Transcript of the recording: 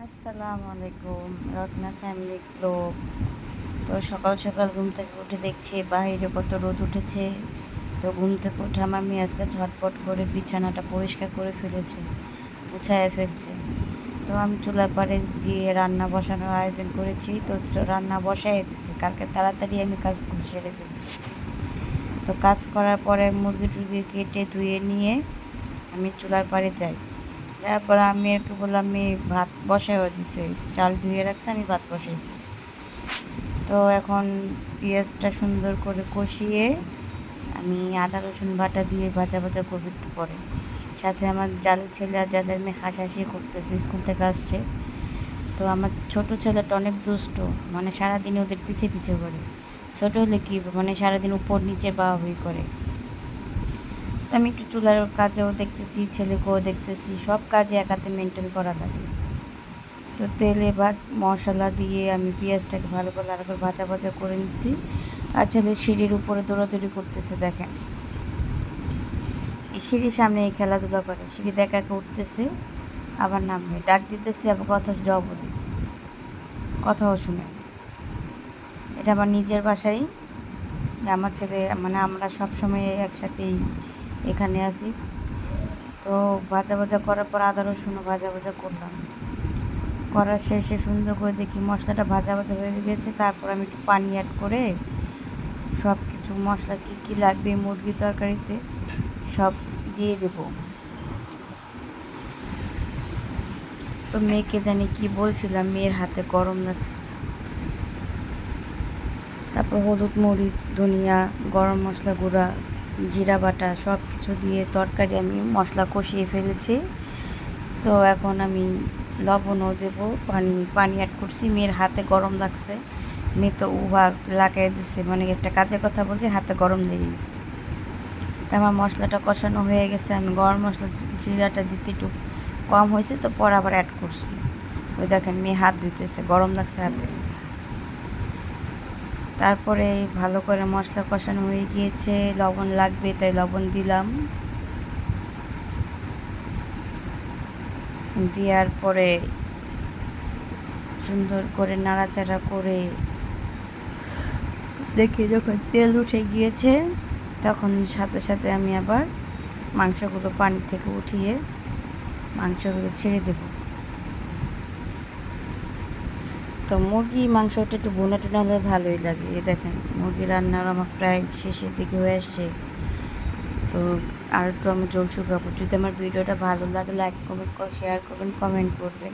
আসসালামু আলাইকুম Ratna family blog. তো সকাল সকাল ঘুম থেকে উঠে দেখছি বাইরে কত রোদ উঠেছে। তো ঘুম থেকে উঠে আমার মেয়ে আজকে ঝটপট করে বিছানাটা পরিষ্কার করে ফেলেছে, গুছায় ফেলছে। তো আমি চুলার পাড়ে গিয়ে রান্না বসানোর আয়োজন করেছি। তো রান্না বসাই দিচ্ছি, কালকে তাড়াতাড়ি আমি কাজগুলো সেরে ফেলছি। তো কাজ করার পরে মুরগি টুরগি কেটে ধুয়ে নিয়ে আমি চুলার পাড়ে যাই। তারপর আমি একটু বললাম, আমি ভাত বসাইও দিছে, চাল ধুয়ে রাখছে, আমি ভাত বসাইছি। তো এখন পেঁয়াজটা সুন্দর করে কষিয়ে আমি আদা রসুন বাটা দিয়ে ভাজা ভাজা করবো একটু পরে। সাথে আমার জালের ছেলে আর জালের মেয়ে হাসাহাসি করতেছে, স্কুল থেকে আসছে। তো আমার ছোট ছেলেটা অনেক দুষ্ট, মানে সারাদিন ওদের পিছে পিছে করে। ছোট হলে কি মানে সারাদিন উপর নিচে বাহাবাহি করে। তো আমি একটু চুলার কাজেও দেখতেছি, ছেলেকেও দেখতেছি, সব কাজে একাতে মেনটেন করা লাগে। তো তেলে মশলা দিয়ে আমি পেঁয়াজটাকে ভালো করে আর করে ভাজা ভাজা করে নিচ্ছি। আর ছেলে সিঁড়ির উপরে দৌড়াদৌড়ি করতেছে, দেখেন এই সিঁড়ির সামনে এই খেলাধুলা করে, সিঁড়ি দেখা উঠতেছে আবার নামবে, ডাক দিতেছে আবার কথা জবাব দিই, কথাও শুনে। এটা আমার নিজের বাসায়, আমার ছেলে মানে আমরা সব সময় একসাথেই এখানে আছি। তো ভাজা ভাজা করার পর আদা রসুনও ভাজা ভাজা করলাম, করার শেষে সুন্দর করে দেখি মশলাটা ভাজা ভাজা হয়ে গেছে। তারপর আমি একটু পানি অ্যাড করে সব কিছু মশলা কী কী লাগবে মুরগি তরকারিতে সব দিয়ে দেব। তো মেয়েকে জানি কি বলছিলাম, মেয়ের হাতে গরম লাগছে। তারপর হলুদ মরিচ ধনিয়া গরম মশলা গুঁড়া জিরা বাটা সব কিছু দিয়ে তরকারি আমি মশলা কষিয়ে ফেলেছি। তো এখন আমি লবণও দেবো, পানি অ্যাড করছি। মেয়ের হাতে গরম লাগছে, মেয়ে তো উহা লাগাই দিচ্ছে, মানে একটা কাজের কথা বলছি, হাতে গরম লেগে গেছে। তো আমার মশলাটা কষানো হয়ে গেছে, আমি গরম মশলা জিরাটা দিতে একটু কম হয়েছে, তো পর আবার অ্যাড করছি। ওই দেখেন মেয়ে হাত ধুইতেছে, গরম লাগছে হাতে। তারপরে ভালো করে মশলা কষানো হয়ে গিয়েছে, লবণ লাগবে তাই লবণ দিলাম। দেওয়ার পরে সুন্দর করে নাড়াচাড়া করে দেখে যখন তেল উঠে গিয়েছে, তখন সাথে সাথে আমি আবার মাংসগুলো পানি থেকে উঠিয়ে মাংসগুলো ছেড়ে দেব। তো মুরগি মাংসটা একটু ভুনা টুনা হলে ভালোই লাগে। এই দেখেন মুরগি রান্নার আমার প্রায় শেষের দিকে হয়ে আসছে। তো আর একটু আমি জল শুকাবো। যদি আমার ভিডিওটা ভালো লাগে লাইক কমেন্ট শেয়ার করবেন, কমেন্ট করবেন।